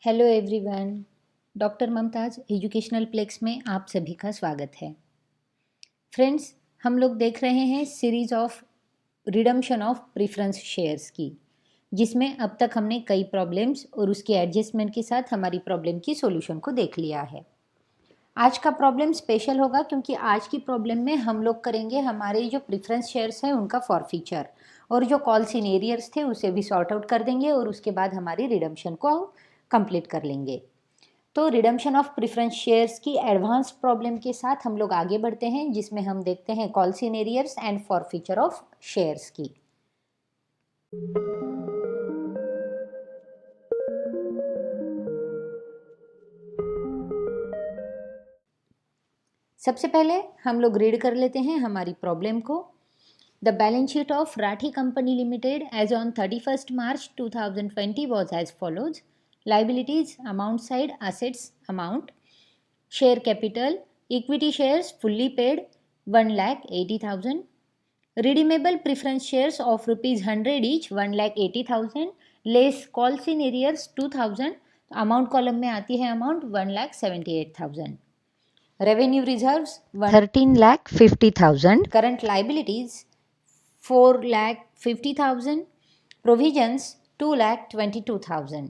Hello everyone. Doctor Mumtaz educational plex में आप सभी का स्वागत है। फ्रेंड्स, हम लोग देख रहे हैं series of redemption of preference shares की, जिसमें अब तक हमने कई प्रॉब्लम्स और उसके एडजस्टमेंट के साथ हमारी प्रॉब्लम की सॉल्यूशन को देख लिया है। आज का प्रॉब्लम स्पेशल होगा क्योंकि आज की प्रॉब्लम में हम लोग करेंगे हमारे जो प्रेफरेंस शेयर्स हैं उनका फॉरफीचर, और जो कॉल इन एरियर्स थे उसे भी सॉर्ट आउट कर देंगे और उसके बाद हमारी रिडम्पशन को कंप्लीट कर लेंगे। तो रिडम्पशन ऑफ प्रेफरेंस शेयर्स की एडवांस प्रॉब्लम के साथ हम लोग आगे बढ़ते हैं, जिसमें हम देखते हैं call in arrears and forfeiture of shares की। सबसे पहले हम लोग रीड कर लेते हैं हमारी प्रॉब्लम को। The balance sheet of Rathi company limited as on 31st March 2020 was as follows: liabilities amount side, assets amount, share capital, equity shares fully paid 1,80,000, redeemable preference shares of rupees 100 each 1,80,000, less calls in arrears 2,000, amount column में आती है amount 1,78,000, revenue reserves 13,50,000, current liabilities 4,50,000, provisions 2,22,000,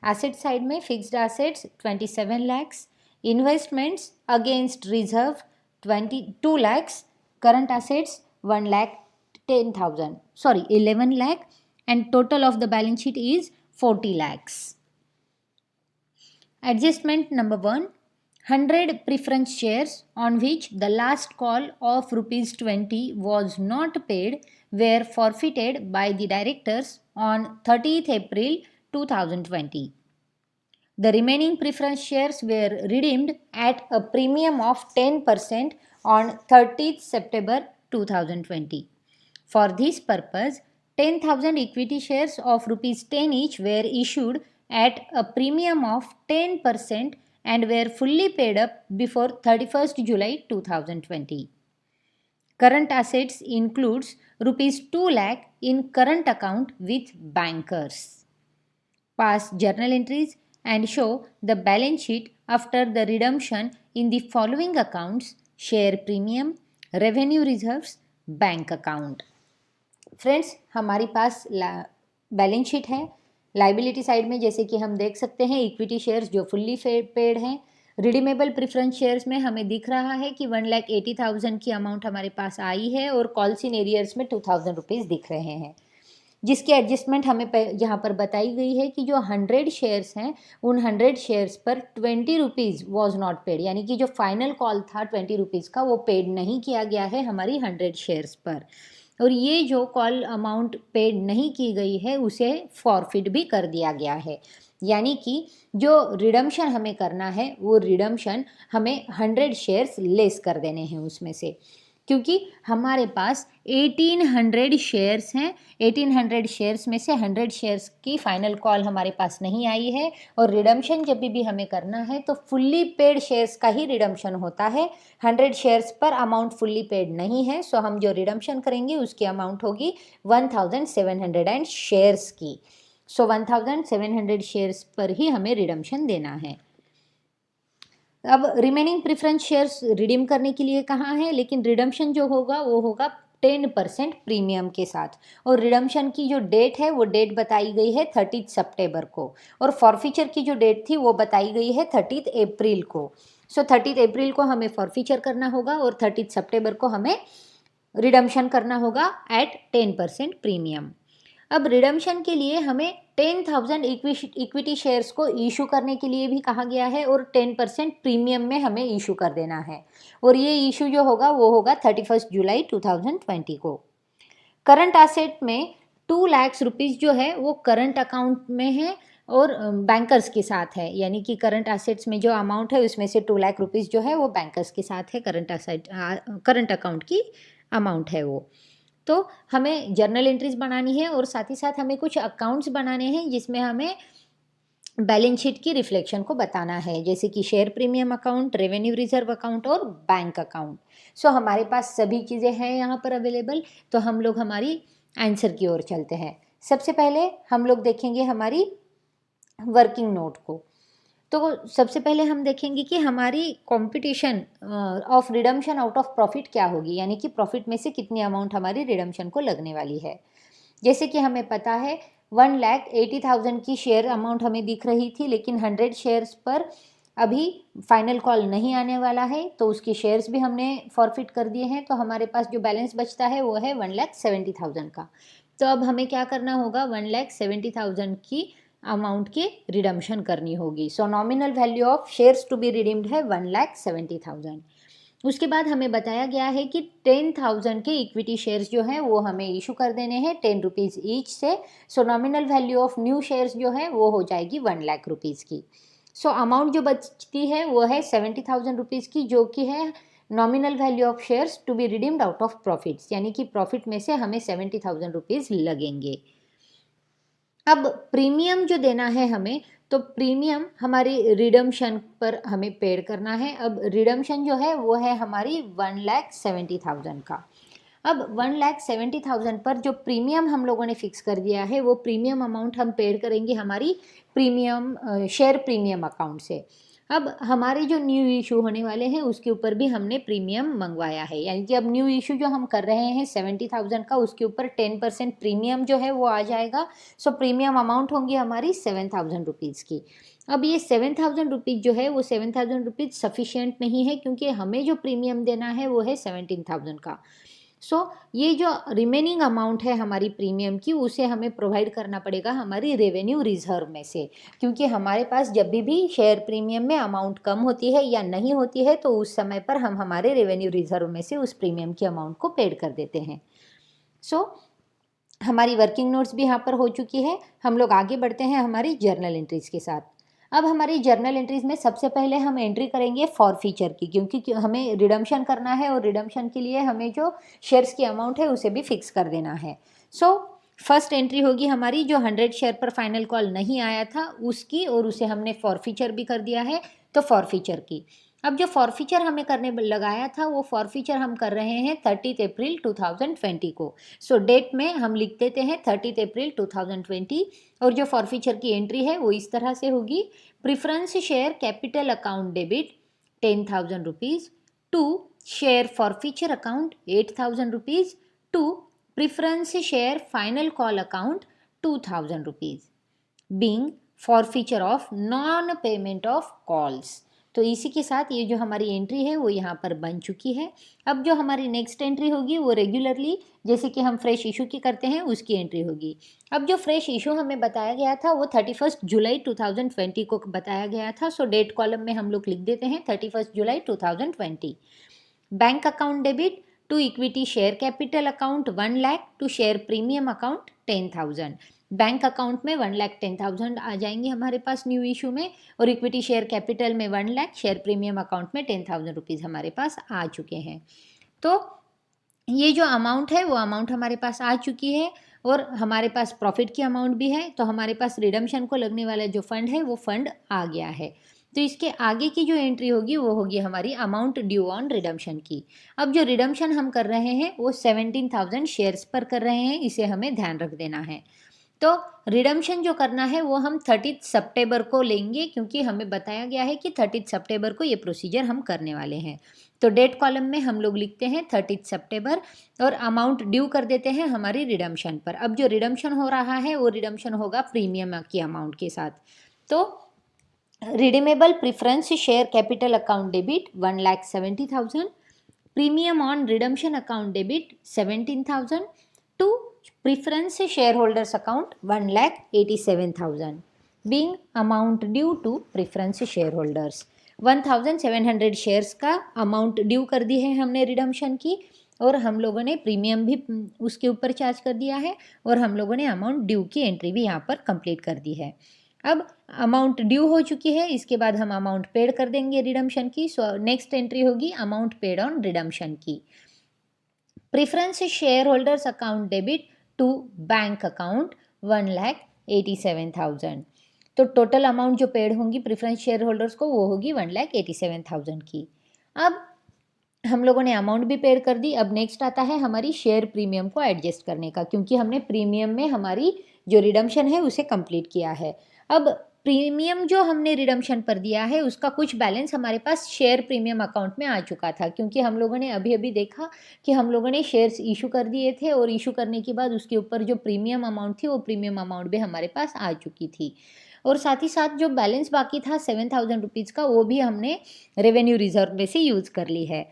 asset side में fixed assets 27 lakhs, investments against reserve 22 lakhs, current assets 11 lakh, and total of the balance sheet is 40 lakhs. Adjustment number 1: 100 preference shares on which the last call of rupees 20 was not paid were forfeited by the directors on 30th April 2020. The remaining preference shares were redeemed at a premium of 10% on 30th September 2020. For this purpose, 10,000 equity shares of rupees 10 each were issued at a premium of 10% and were fully paid up before 31st July 2020. Current assets includes rupees 2 lakh in current account with bankers. Pass journal entries and show the balance sheet after the redemption in the following accounts: share premium, revenue reserves, bank account. Friends, हमारे पास balance sheet है। Liability side में जैसे कि हम देख सकते हैं equity shares जो फुल्ली पेड हैं। रिडीमेबल प्रेफरेंस शेयर्स में हमें दिख रहा है कि 1,80,000 की अमाउंट हमारे पास आई है और कॉल्स इन एरियर्स में 2,000 रुपीज़ दिख रहे हैं, जिसकी एडजस्टमेंट हमें यहाँ पर बताई गई है कि जो 100 शेयर्स हैं उन 100 शेयर्स पर 20 रुपीज़ वॉज नॉट पेड, यानी कि जो फाइनल कॉल था 20 रुपीज़ का वो पेड नहीं किया गया है हमारी 100 शेयर्स पर, और ये जो कॉल अमाउंट पेड नहीं की गई है उसे फॉरफिट भी कर दिया गया है। यानी कि जो रिडम्पशन हमें करना है वो रिडम्पशन हमें 100 शेयर्स लेस कर देने हैं उसमें से, क्योंकि हमारे पास 1800 शेयर्स हैं। 1800 शेयर्स में से 100 शेयर्स की फाइनल कॉल हमारे पास नहीं आई है, और रिडम्पशन जब भी हमें करना है तो फुल्ली पेड शेयर्स का ही रिडम्पशन होता है। 100 शेयर्स पर अमाउंट फुल्ली पेड नहीं है, सो हम जो रिडम्पशन करेंगे उसकी अमाउंट होगी 1700 शेयर्स की। सो 1700 शेयर्स पर ही हमें रिडम्पशन देना है। अब रिमेनिंग प्रेफरेंस शेयर्स रिडीम करने के लिए कहाँ है, लेकिन रिडम्पशन जो होगा वो होगा 10% प्रीमियम के साथ, और रिडम्पशन की जो डेट है वो डेट बताई गई है 30 सितंबर को, और फॉरफीचर की जो डेट थी वो बताई गई है 30 अप्रैल को। सो 30 अप्रैल को हमें फॉरफीचर करना होगा और 30 सितंबर को हमें रिडम्पशन करना होगा एट 10% प्रीमियम। अब रिडम्पशन के लिए हमें 10,000 इक्विटी शेयर्स को इशू करने के लिए भी कहा गया है, और 10% प्रीमियम में हमें इशू कर देना है, और ये इशू जो होगा वो होगा 31 जुलाई 2020 को। करंट एसेट में 2 लाख रुपीज़ जो है वो करंट अकाउंट में है और बैंकर्स के साथ है, यानी कि करंट एसेट्स में जो अमाउंट है उसमें से 2 लाख रुपीज़ जो है वो बैंकर्स के साथ है। करंट अकाउंट की अमाउंट है वो। तो हमें जर्नल एंट्रीज बनानी है और साथ ही साथ हमें कुछ अकाउंट्स बनाने हैं जिसमें हमें बैलेंस शीट की रिफ्लेक्शन को बताना है, जैसे कि share premium account, revenue reserve account और बैंक अकाउंट। सो हमारे पास सभी चीज़ें हैं यहाँ पर अवेलेबल, तो हम लोग हमारी आंसर की ओर चलते हैं। सबसे पहले हम लोग देखेंगे हमारी वर्किंग नोट को। तो सबसे पहले हम देखेंगे कि हमारी competition of redemption out of profit क्या होगी, यानी कि प्रॉफिट में से कितनी अमाउंट हमारी रिडम्पशन को लगने वाली है। जैसे कि हमें पता है 1,80,000 की शेयर अमाउंट हमें दिख रही थी, लेकिन 100 शेयर्स पर अभी फाइनल कॉल नहीं आने वाला है, तो उसके शेयर्स भी हमने फॉरफिट कर दिए हैं। तो हमारे पास जो बैलेंस बचता है वो है 1,70,000 का। तो अब हमें क्या करना होगा, 1,70,000 की अमाउंट की रिडम्पशन करनी होगी। So nominal value of shares to be redeemed है 1,70,000। उसके बाद हमें बताया गया है कि 10,000 के इक्विटी शेयर्स जो हैं वो हमें इशू कर देने हैं 10 रुपीज़ ईच से। सो nominal value of new shares जो है वो हो जाएगी 1,00,000 रुपीज़ की। सो अमाउंट जो बचती है वो है 70,000 रुपीज़ की, जो कि है nominal value of shares to be redeemed out of profits, यानी कि प्रॉफिट में से हमें 70,000 रुपीज़ लगेंगे। अब प्रीमियम जो देना है हमें, तो प्रीमियम हमारी रिडम्पशन पर हमें पेड करना है। अब रिडम्पशन जो है वो है हमारी 1,70,000 का। अब 1,70,000 पर जो प्रीमियम हम लोगों ने फिक्स कर दिया है वो प्रीमियम अमाउंट हम पेड करेंगे हमारी प्रीमियम शेयर प्रीमियम अकाउंट से। अब हमारे जो न्यू इशू होने वाले हैं उसके ऊपर भी हमने प्रीमियम मंगवाया है, यानी कि अब न्यू इशू जो हम कर रहे हैं 70,000 का, उसके ऊपर 10% प्रीमियम जो है वो आ जाएगा। सो प्रीमियम अमाउंट होंगी हमारी 7,000 रुपीज़ की। अब ये 7,000 रुपीज़ जो है वो 7,000 रुपीज़ सफिशियंट नहीं है, क्योंकि हमें जो प्रीमियम देना है वो है 17,000 का। सो ये जो रिमेनिंग अमाउंट है हमारी प्रीमियम की, उसे हमें प्रोवाइड करना पड़ेगा हमारी रेवेन्यू रिजर्व में से, क्योंकि हमारे पास जब भी शेयर प्रीमियम में अमाउंट कम होती है या नहीं होती है तो उस समय पर हम हमारे रेवेन्यू रिजर्व में से उस प्रीमियम की अमाउंट को पेड कर देते हैं। सो हमारी वर्किंग नोट्स भी यहाँ पर हो चुकी है। हम लोग आगे बढ़ते हैं हमारी जर्नल एंट्रीज के साथ। अब हमारी जर्नल एंट्रीज में सबसे पहले हम एंट्री करेंगे फॉर फीचर की, क्योंकि हमें रिडम्पशन करना है और रिडम्पशन के लिए हमें जो शेयर्स की अमाउंट है उसे भी फिक्स कर देना है। सो फर्स्ट एंट्री होगी हमारी जो 100 शेयर पर फाइनल कॉल नहीं आया था उसकी, और उसे हमने फॉर फीचर भी कर दिया है, तो फॉर फीचर की। अब जो फॉरफीचर हमें करने लगाया था वो फॉरफीचर हम कर रहे हैं 30 अप्रैल 2020 को। सो डेट में हम लिख देते हैं 30 अप्रैल 2020, और जो फॉरफीचर की एंट्री है वो इस तरह से होगी। Preference share capital account debit 10,000 rupees to share forfeiture account 8,000 rupees to preference share final call account 2,000 rupees being forfeiture of non payment of calls. तो इसी के साथ ये जो हमारी एंट्री है वो यहाँ पर बन चुकी है। अब जो हमारी नेक्स्ट एंट्री होगी वो रेगुलरली जैसे कि हम फ्रेश इशू की करते हैं उसकी एंट्री होगी। अब जो फ्रेश इशू हमें बताया गया था वो 31 जुलाई 2020 को बताया गया था। सो डेट कॉलम में हम लोग लिख देते हैं 31 जुलाई 2020। Bank account debit to equity share capital account 1,00,000 to share premium account 10,000। Bank account में 1,10,000 आ जाएंगे हमारे पास न्यू इशू में, और इक्विटी शेयर कैपिटल में 1,00,000, शेयर प्रीमियम अकाउंट में 10,000 रुपीज़ हमारे पास आ चुके हैं। तो ये जो अमाउंट है वो अमाउंट हमारे पास आ चुकी है, और हमारे पास प्रॉफिट की अमाउंट भी है। तो हमारे पास रिडम्पशन को लगने वाला जो फंड है वो फंड आ गया है। तो इसके आगे की जो एंट्री होगी वो होगी हमारी अमाउंट ड्यू ऑन रिडम्पशन की। अब जो रिडम्पशन हम कर रहे हैं वो 17,000 शेयर्स पर कर रहे हैं, इसे हमें ध्यान रख देना है। तो रिडम्पशन जो करना है वो हम 30 सितंबर को लेंगे, क्योंकि हमें बताया गया है कि 30 सितंबर को ये प्रोसीजर हम करने वाले हैं। तो डेट कॉलम में हम लोग लिखते हैं 30 सितंबर, और अमाउंट ड्यू कर देते हैं हमारी रिडम्पशन पर। अब जो रिडम्पशन हो रहा है वो रिडम्पशन होगा प्रीमियम की अमाउंट के साथ। तो redeemable preference share capital account debit 1,70,000, premium on redemption account debit 17,000 to preference shareholders account 1,87,000 being amount due to preference shareholders। 1,700 shares का अमाउंट ड्यू कर दी है हमने रिडम्पशन की, और हम लोगों ने प्रीमियम भी उसके ऊपर चार्ज कर दिया है, और हम लोगों ने अमाउंट ड्यू की एंट्री भी यहाँ पर कंप्लीट कर दी है। अब अमाउंट ड्यू हो चुकी है, इसके बाद हम अमाउंट पेड कर देंगे रिडम्पशन की। सो नेक्स्ट एंट्री होगी अमाउंट पेड ऑन रिडम्पशन की। Preference share holders account debit to bank account 1,87,000। तो टोटल अमाउंट जो पेड होंगी प्रिफरेंस शेयर होल्डर्स को वो होगी 1,87,000 की। अब हम लोगों ने अमाउंट भी पेड कर दी। अब नेक्स्ट आता है हमारी शेयर प्रीमियम को एडजस्ट करने का, क्योंकि हमने प्रीमियम में हमारी जो रिडम्पशन है उसे कंप्लीट किया है। अब प्रीमियम जो हमने रिडम्पशन पर दिया है उसका कुछ बैलेंस हमारे पास शेयर प्रीमियम अकाउंट में आ चुका था, क्योंकि हम लोगों ने अभी अभी देखा कि हम लोगों ने शेयर्स इशू कर दिए थे और इशू करने के बाद उसके ऊपर जो प्रीमियम अमाउंट थी वो प्रीमियम अमाउंट भी हमारे पास आ चुकी थी। और साथ ही साथ जो बैलेंस बाकी था 7,000 रुपीज़ का, वो भी हमने रेवेन्यू रिजर्व में से यूज़ कर ली है।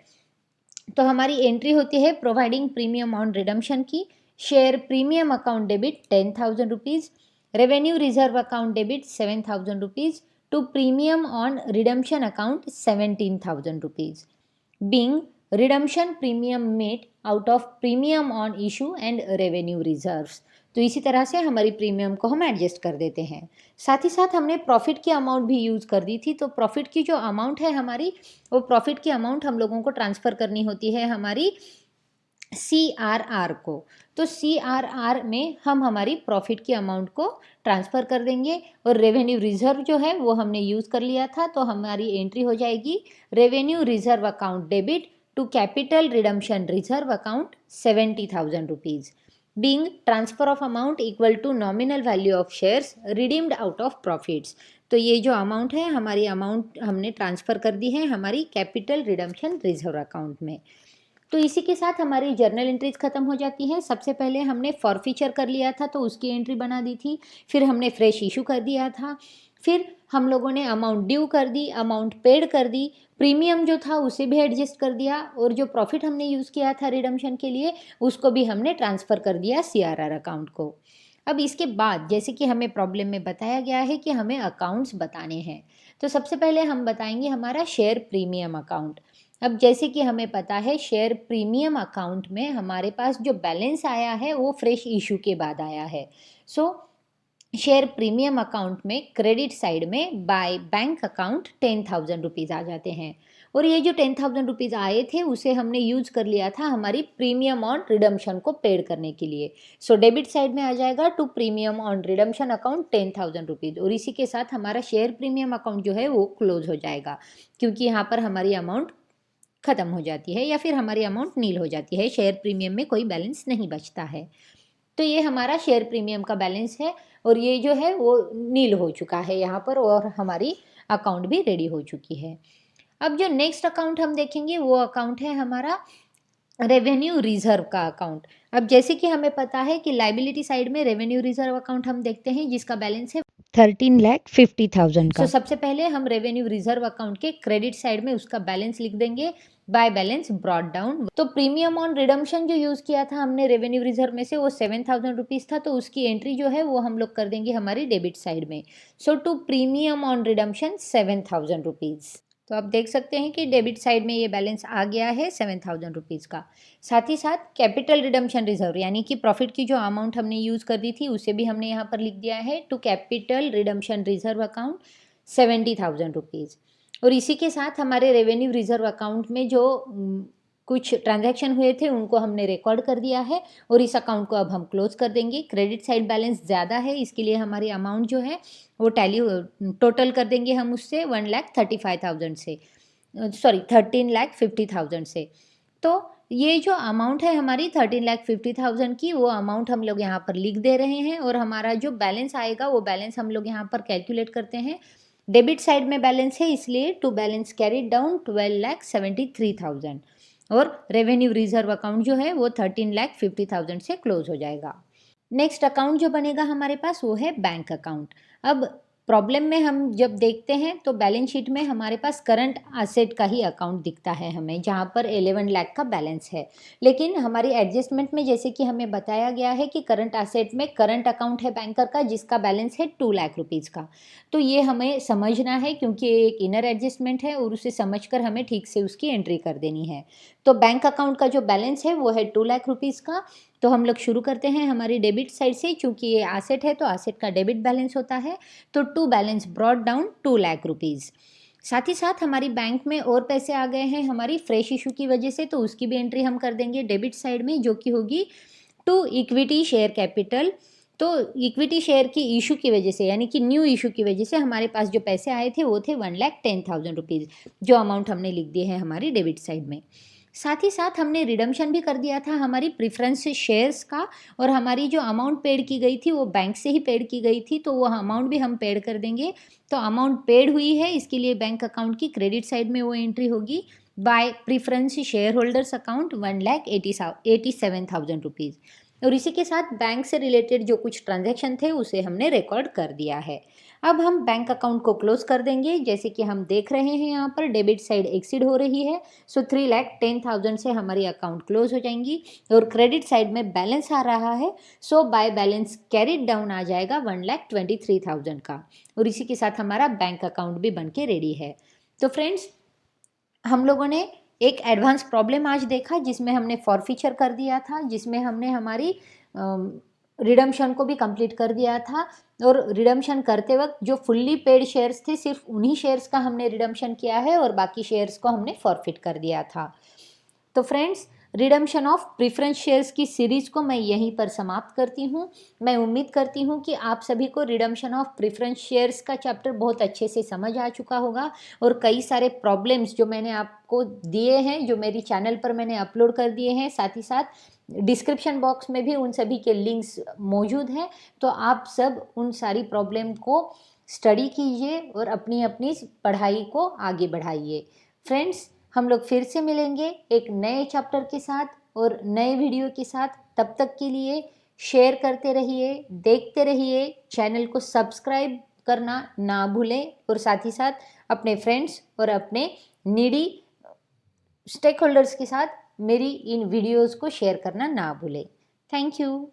तो हमारी एंट्री होती है प्रोवाइडिंग प्रीमियम ऑन रिडम्पशन की, share premium account debit 10,000 rupees, revenue reserve account debit 7,000 rupees to premium on redemption account 17,000 rupees, being redemption premium made out of premium on issue and revenue reserves। तो इसी तरह से हमारी premium को हम adjust कर देते हैं। साथ ही साथ हमने प्रॉफिट की अमाउंट भी यूज़ कर दी थी, तो प्रॉफिट की जो अमाउंट है हमारी, वो प्रॉफिट की अमाउंट हम लोगों को ट्रांसफ़र करनी होती है हमारी CRR को। तो CRR में हम हमारी प्रॉफिट की अमाउंट को ट्रांसफ़र कर देंगे, और रेवेन्यू रिजर्व जो है वो हमने यूज़ कर लिया था, तो हमारी एंट्री हो जाएगी revenue reserve account debit to capital redemption reserve account 70,000 rupees, being transfer of amount equal to nominal value of shares redeemed out of profits. तो ये जो अमाउंट है हमारी अमाउंट हमने ट्रांसफ़र कर दी है हमारी कैपिटल रिडम्पशन रिजर्व अकाउंट में। तो इसी के साथ हमारी जर्नल एंट्रीज खत्म हो जाती है। सबसे पहले हमने फॉरफीचर कर लिया था तो उसकी एंट्री बना दी थी, फिर हमने फ्रेश इशू कर दिया था, फिर हम लोगों ने अमाउंट ड्यू कर दी, अमाउंट पेड कर दी, प्रीमियम जो था उसे भी एडजस्ट कर दिया, और जो प्रॉफिट हमने यूज़ किया था रिडम्पशन के लिए उसको भी हमने ट्रांसफ़र कर दिया CRR अकाउंट को। अब इसके बाद जैसे कि हमें प्रॉब्लम में बताया गया है कि हमें अकाउंट्स बताने हैं, तो सबसे पहले हम बताएंगे हमारा शेयर प्रीमियम अकाउंट। अब जैसे कि हमें पता है शेयर प्रीमियम अकाउंट में हमारे पास जो बैलेंस आया है वो फ्रेश इशू के बाद आया है। सो शेयर प्रीमियम अकाउंट में क्रेडिट साइड में बाय बैंक अकाउंट 10,000 रुपीज़ आ जाते हैं, और ये जो 10,000 रुपीज़ आए थे उसे हमने यूज़ कर लिया था हमारी प्रीमियम ऑन रिडम्पशन को पेड करने के लिए। सो डेबिट साइड में आ जाएगा to premium on redemption account 10,000 rupees, और इसी के साथ हमारा शेयर प्रीमियम अकाउंट जो है वो क्लोज हो जाएगा, क्योंकि यहाँ पर हमारी अमाउंट ख़त्म हो जाती है या फिर हमारी अमाउंट नील हो जाती है, शेयर प्रीमियम में कोई बैलेंस नहीं बचता है। तो ये हमारा शेयर प्रीमियम का बैलेंस है, और ये जो है वो नील हो चुका है यहाँ पर, और हमारी अकाउंट भी रेडी हो चुकी है। अब जो नेक्स्ट अकाउंट हम देखेंगे वो अकाउंट है हमारा रेवेन्यू रिजर्व का अकाउंट। अब जैसे कि हमें पता है कि लाइबिलिटी साइड में रेवेन्यू रिजर्व अकाउंट हम देखते हैं जिसका बैलेंस है 13,50,000 का। सबसे पहले हम रेवेन्यू रिजर्व अकाउंट के क्रेडिट साइड में उसका बैलेंस लिख देंगे बाय बैलेंस ब्रॉट डाउन। तो प्रीमियम ऑन रिडम्पशन जो यूज़ किया था हमने रेवेन्यू रिजर्व में से वो 7,000 रुपीज़ था, तो उसकी एंट्री जो है वो हम लोग कर देंगे हमारी डेबिट साइड में। So to premium on redemption 7,000 rupees. तो आप देख सकते हैं कि डेबिट साइड में ये बैलेंस आ गया है 7,000 रुपीज़ का। साथ ही साथ कैपिटल रिडम्पशन रिजर्व यानी कि प्रॉफिट की जो अमाउंट हमने यूज़ कर दी थी उसे भी हमने यहाँ पर लिख दिया है to capital redemption reserve account 70,000 rupees. और इसी के साथ हमारे रेवेन्यू रिजर्व अकाउंट में जो कुछ ट्रांजैक्शन हुए थे उनको हमने रिकॉर्ड कर दिया है, और इस अकाउंट को अब हम क्लोज कर देंगे। क्रेडिट साइड बैलेंस ज़्यादा है, इसके लिए हमारी अमाउंट जो है वो टैली टोटल कर देंगे हम उससे 1,35,000 से, सॉरी 13,50,000 से। तो ये जो अमाउंट है हमारी 13,50,000 की, वो अमाउंट हम लोग यहाँ पर लिख दे रहे हैं, और हमारा जो बैलेंस आएगा वो बैलेंस हम लोग यहाँ पर कैलकुलेट करते हैं। डेबिट साइड में बैलेंस है इसलिए टू बैलेंस कैरिड डाउन 12,73,000, और रेवेन्यू रिजर्व अकाउंट जो है वो 13,50,000 से क्लोज हो जाएगा। नेक्स्ट अकाउंट जो बनेगा हमारे पास वो है बैंक अकाउंट। अब प्रॉब्लम में हम जब देखते हैं तो बैलेंस शीट में हमारे पास करंट एसेट का ही अकाउंट दिखता है हमें, जहाँ पर 11 लाख का बैलेंस है। लेकिन हमारी एडजस्टमेंट में जैसे कि हमें बताया गया है कि करंट एसेट में करंट अकाउंट है बैंकर का जिसका बैलेंस है 2 लाख रुपीज़ का। तो ये हमें समझना है क्योंकि एक इनर एडजस्टमेंट है, और उसे समझकर हमें ठीक से उसकी एंट्री कर देनी है। तो बैंक अकाउंट का जो बैलेंस है वो है 2 लाख रुपीज़ का। तो हम लोग शुरू करते हैं हमारी डेबिट साइड से, चूँकि ये एसेट है तो एसेट का डेबिट बैलेंस होता है, तो to balance brought down 2 lakh rupees. साथ ही साथ हमारी बैंक में और पैसे आ गए हैं हमारी फ्रेश इशू की वजह से, तो उसकी भी एंट्री हम कर देंगे डेबिट साइड में, जो कि होगी टू इक्विटी शेयर कैपिटल। तो इक्विटी शेयर की इशू की वजह से यानी कि न्यू इशू की वजह से हमारे पास जो पैसे आए थे वो थे 1,10,000 रुपीज़, जो अमाउंट हमने लिख दिए हैं हमारी डेबिट साइड में। साथ ही साथ हमने रिडम्पशन भी कर दिया था हमारी प्रेफरेंस शेयर्स का, और हमारी जो अमाउंट पेड की गई थी वो बैंक से ही पेड की गई थी, तो वो अमाउंट भी हम पेड कर देंगे। तो अमाउंट पेड हुई है, इसके लिए बैंक अकाउंट की क्रेडिट साइड में वो एंट्री होगी bye preference share holders account 1,87,000 rupees. और इसी के साथ बैंक से रिलेटेड जो कुछ ट्रांजैक्शन थे उसे हमने रिकॉर्ड कर दिया है। अब हम बैंक अकाउंट को क्लोज कर देंगे। जैसे कि हम देख रहे हैं यहाँ पर डेबिट साइड एक्सीड हो रही है, सो 3,10,000 से हमारी अकाउंट क्लोज हो जाएंगी। और क्रेडिट साइड में बैलेंस आ रहा है, सो बाय बैलेंस कैरिड डाउन आ जाएगा 1,23,000 का। और इसी के साथ हमारा बैंक अकाउंट भी बन के रेडी है। तो फ्रेंड्स, हम लोगों ने एक एडवांस प्रॉब्लम आज देखा जिसमें हमने फॉरफीचर कर दिया था, जिसमें हमने हमारी रिडम्पशन को भी कंप्लीट कर दिया था। और रिडम्पशन करते वक्त जो फुल्ली पेड शेयर्स थे सिर्फ उन्हीं शेयर्स का हमने रिडम्पशन किया है और बाकी शेयर्स को हमने फॉरफिट कर दिया था। तो friends, redemption of preference shares की सीरीज़ को मैं यहीं पर समाप्त करती हूँ। मैं उम्मीद करती हूँ कि आप सभी को रिडम्पशन ऑफ प्रेफरेंस शेयर्स का चैप्टर बहुत अच्छे से समझ आ चुका होगा, और कई सारे प्रॉब्लम्स जो मैंने आपको दिए हैं, जो मेरी चैनल पर मैंने अपलोड कर दिए हैं, साथ ही साथ डिस्क्रिप्शन बॉक्स में भी उन सभी के लिंक्स मौजूद हैं। तो आप सब उन सारी प्रॉब्लम को स्टडी कीजिए और अपनी अपनी पढ़ाई को आगे बढ़ाइए। फ्रेंड्स, हम लोग फिर से मिलेंगे एक नए चैप्टर के साथ और नए वीडियो के साथ। तब तक के लिए शेयर करते रहिए, देखते रहिए, चैनल को सब्सक्राइब करना ना भूलें, और साथ ही साथ अपने फ्रेंड्स और अपने नीडी स्टेक होल्डर्स के साथ मेरी इन वीडियोस को शेयर करना ना भूलें। Thank you.